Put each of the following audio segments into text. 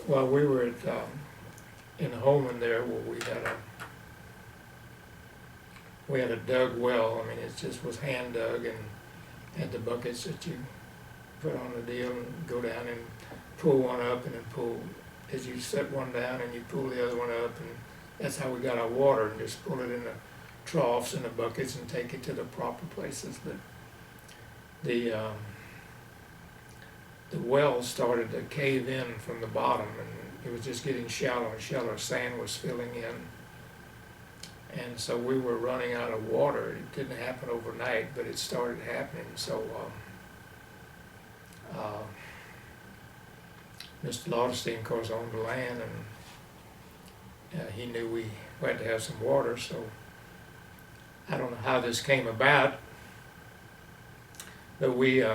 Well, we were at, in Holman there where we had a dug well. I mean, it just was hand dug and had the buckets that you put on the deal and go down and pull one up and then pull, as you set one down and you pull the other one up, and that's how we got our water, and just pull it in the troughs and the buckets and take it to the proper places. But the well started to cave in from the bottom, and it was just getting shallower and shallower. Sand was filling in, and so we were running out of water. It didn't happen overnight, but it started happening. So Mr. Lauderstein, of course, owned the land, and he knew we had to have some water. So I don't know how this came about, but we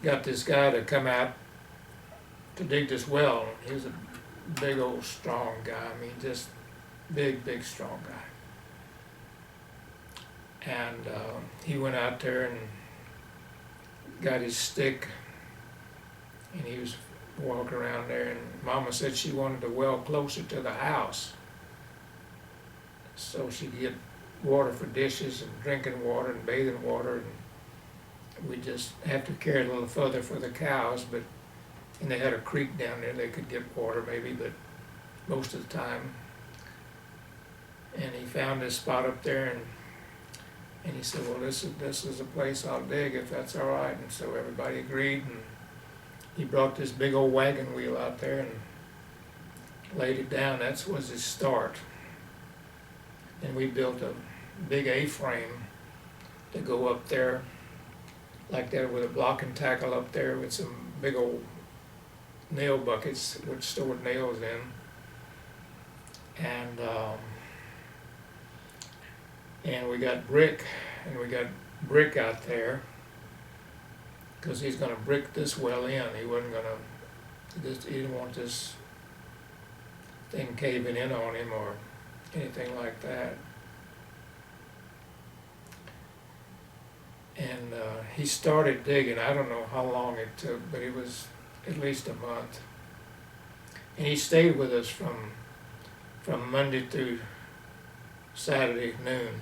got this guy to come out to dig this well. He was a big old strong guy. I mean, just big strong guy. And he went out there and got his stick, and he was walking around there, and Mama said she wanted the well closer to the house so she could get water for dishes and drinking water and bathing water, and we just have to carry it a little further for the cows. But and they had a creek down there, they could get water maybe, but most of the time. And he found this spot up there, and he said, well, this is a place I'll dig if that's all right. And so everybody agreed, and he brought this big old wagon wheel out there and laid it down. That was his start. And we built a big A-frame to go up there like that with a block and tackle up there with some big old nail buckets which stored nails in. And we got brick out there, because he's going to brick this well in. He wasn't going to, he didn't want this thing caving in on him or anything like that. And he started digging. I don't know how long it took, but it was at least a month. And he stayed with us from Monday through Saturday noon.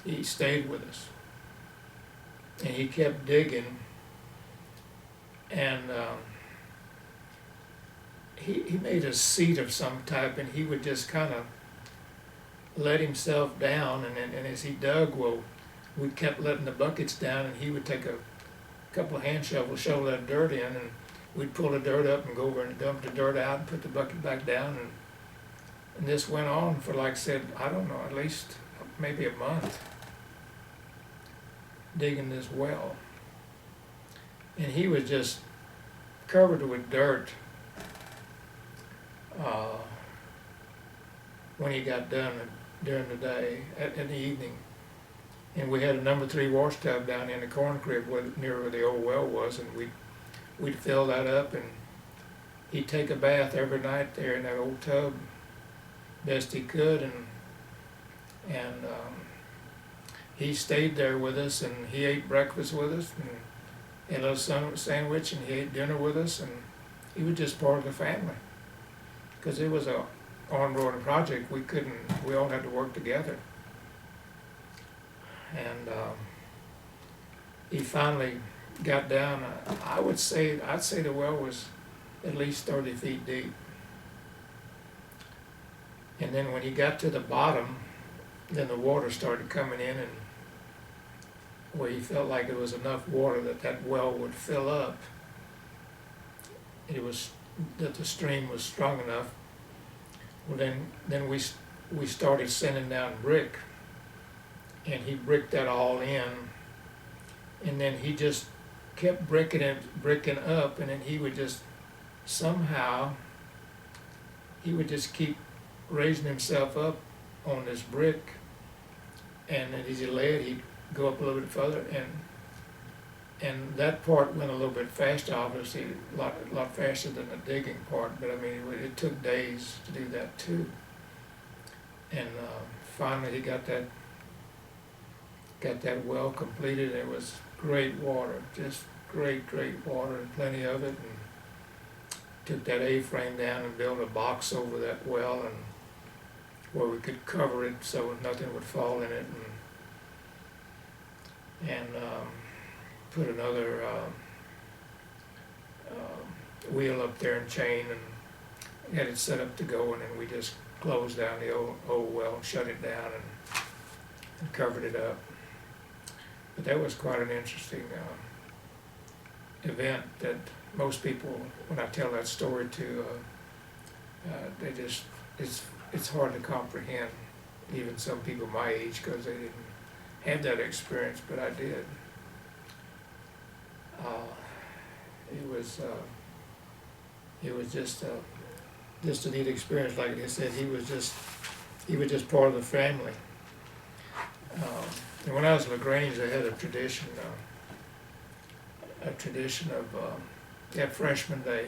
He stayed with us. And he kept digging. And he made a seat of some type, and he would just kind of let himself down. And as he dug, well, we kept letting the buckets down, and he would take a couple of hand shovels, shovel that dirt in, and we'd pull the dirt up and go over and dump the dirt out and put the bucket back down. And this went on for, like I said, I don't know, at least maybe a month, digging this well. And he was just covered with dirt when he got done during the day, in the evening. And we had a number 3 wash tub down in the corn crib near where the old well was, and we'd fill that up, and he'd take a bath every night there in that old tub, best he could, and he stayed there with us, and he ate breakfast with us, and had a little sandwich, and he ate dinner with us, and he was just part of the family. Because it was a ongoing project, we all had to work together. And he finally got down. I'd say the well was at least 30 feet deep. And then when he got to the bottom, then the water started coming in, and where he felt like there was enough water that well would fill up. That the stream was strong enough. Well, then we started sending down brick, and he bricked that all in, and then he just kept bricking up, and then he would just somehow keep raising himself up on this brick, and then as he lay it, he'd go up a little bit further, and that part went a little bit faster, obviously a lot faster than the digging part, but I mean it took days to do that too. And finally he got that well completed. It was great water, just great water, and plenty of it. took that A-frame down and built a box over that well, and where we could cover it so nothing would fall in it, and put another wheel up there and chain, and had it set up to go, and then we just closed down the old well, shut it down, and covered it up. But that was quite an interesting event that most people, when I tell that story to, they just, it's hard to comprehend, even some people my age, because they didn't have that experience, but I did. It was just a neat experience. Like I said, he was just part of the family. And when I was in LaGrange, they had a tradition of they had freshman day,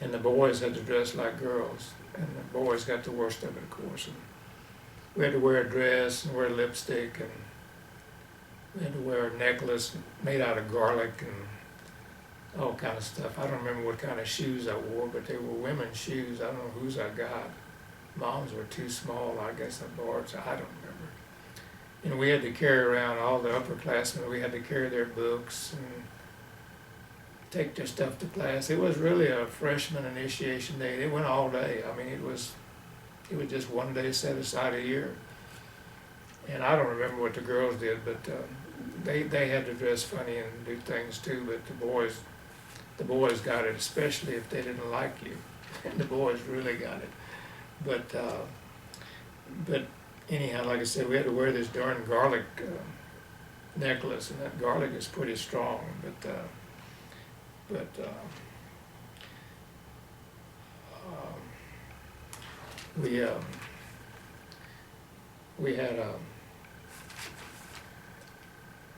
and the boys had to dress like girls, and the boys got the worst of it, of course. And we had to wear a dress and wear lipstick, and we had to wear a necklace made out of garlic and all kind of stuff. I don't remember what kind of shoes I wore, but they were women's shoes. I don't know whose I got. Mom's were too small, I guess I borrowed, so I don't remember. And we had to carry around all the upperclassmen. We had to carry their books and take their stuff to class. It was really a freshman initiation day. It went all day. I mean, it was just one day set aside a year. And I don't remember what the girls did, but they had to dress funny and do things too. But the boys got it, especially if they didn't like you. And the boys really got it. But anyhow, like I said, we had to wear this darn garlic necklace, and that garlic is pretty strong. We had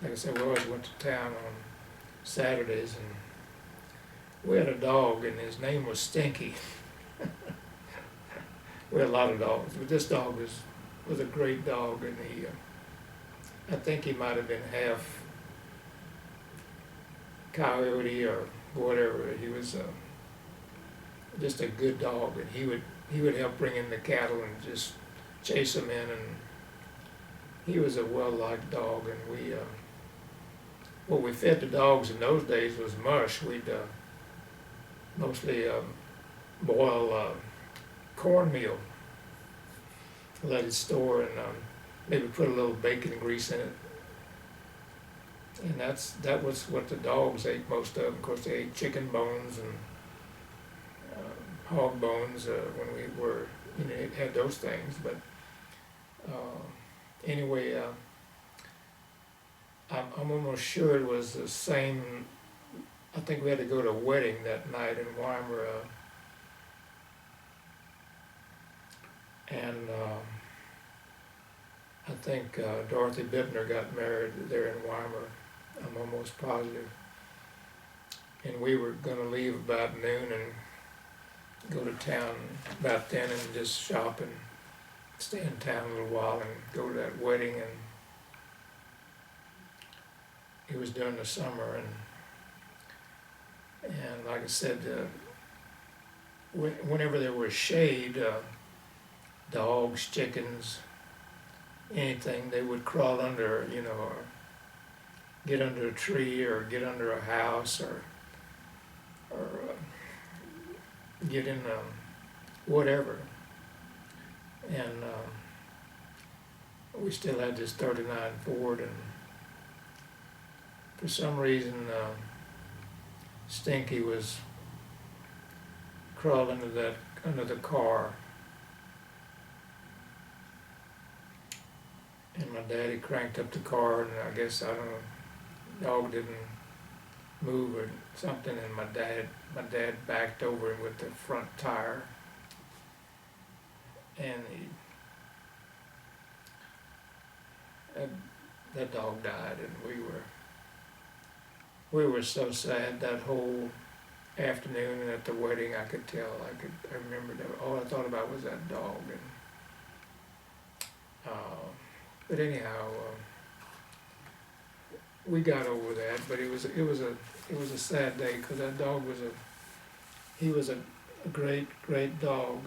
like I said, we always went to town on Saturdays, and we had a dog, and his name was Stinky. We had a lot of dogs, but this dog was a great dog, and I think he might have been half coyote or whatever. He was just a good dog, and he would help bring in the cattle and just chase them in, and he was a well-liked dog. And what we fed the dogs in those days was mush. We'd mostly boil cornmeal, let it store, and maybe put a little bacon grease in it. And that was what the dogs ate, most of them. Of course, they ate chicken bones and hog bones when we were, had those things. But anyway, I'm almost sure it was the same. I think we had to go to a wedding that night in Weimar, and I think Dorothy Bittner got married there in Weimar. I'm almost positive. And we were going to leave about noon and go to town about then and just shop and stay in town a little while and go to that wedding. And it was during the summer, and like I said, whenever there was shade, dogs, chickens, anything, they would crawl under, or get under a tree or get under a house or get in whatever. And we still had this 39 Ford, and for some reason Stinky was crawled under the car. And my daddy cranked up the car, and I guess, I don't know, dog didn't move or something, and my dad backed over him with the front tire, and that dog died, and we were so sad that whole afternoon. And at the wedding, I could tell, I remember that all I thought about was that dog. And but anyhow, we got over that, but it was a sad day, because that dog was he was a great dog.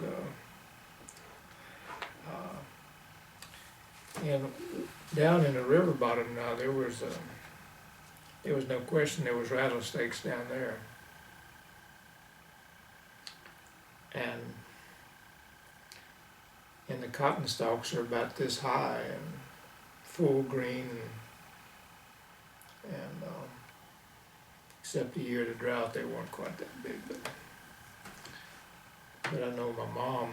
And down in the river bottom now, there was no question there was rattlesnakes down there. And the cotton stalks are about this high and full green, and except the year of the drought, they weren't quite that big. But I know my mom,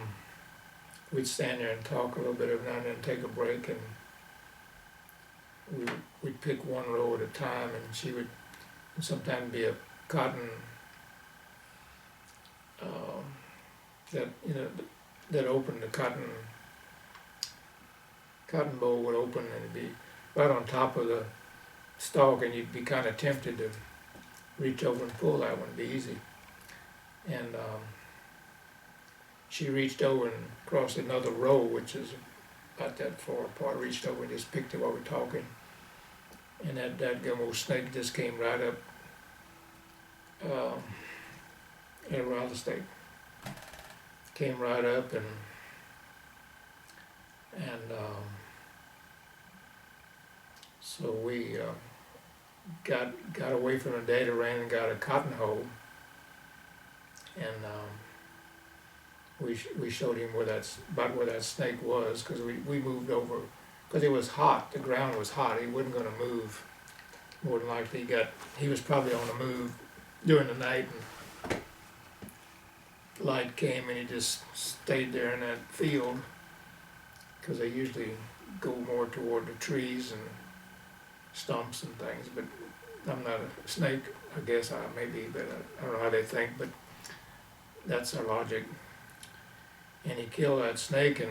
we'd stand there and talk a little bit every now and then, take a break, and we'd pick one row at a time, and she would sometimes be a cotton that that opened, the cotton bowl would open, and it'd be right on top of the stalk, and you'd be kind of tempted to reach over and pull that one. It'd be easy. And she reached over and crossed another row, which is about that far apart, reached over and just picked it while we're talking. And that gummo snake just came right up, a rattlesnake. Came right up, and so we got away from the data, ran and got a cotton hoe, and we showed him about where that snake was, because we moved over, because it was hot, the ground was hot, he wasn't going to move. More than likely he was probably on the move during the night, and light came and he just stayed there in that field, because they usually go more toward the trees and stumps and things. But I'm not a snake, I guess I may be, but I don't know how they think, but that's our logic. And he killed that snake, and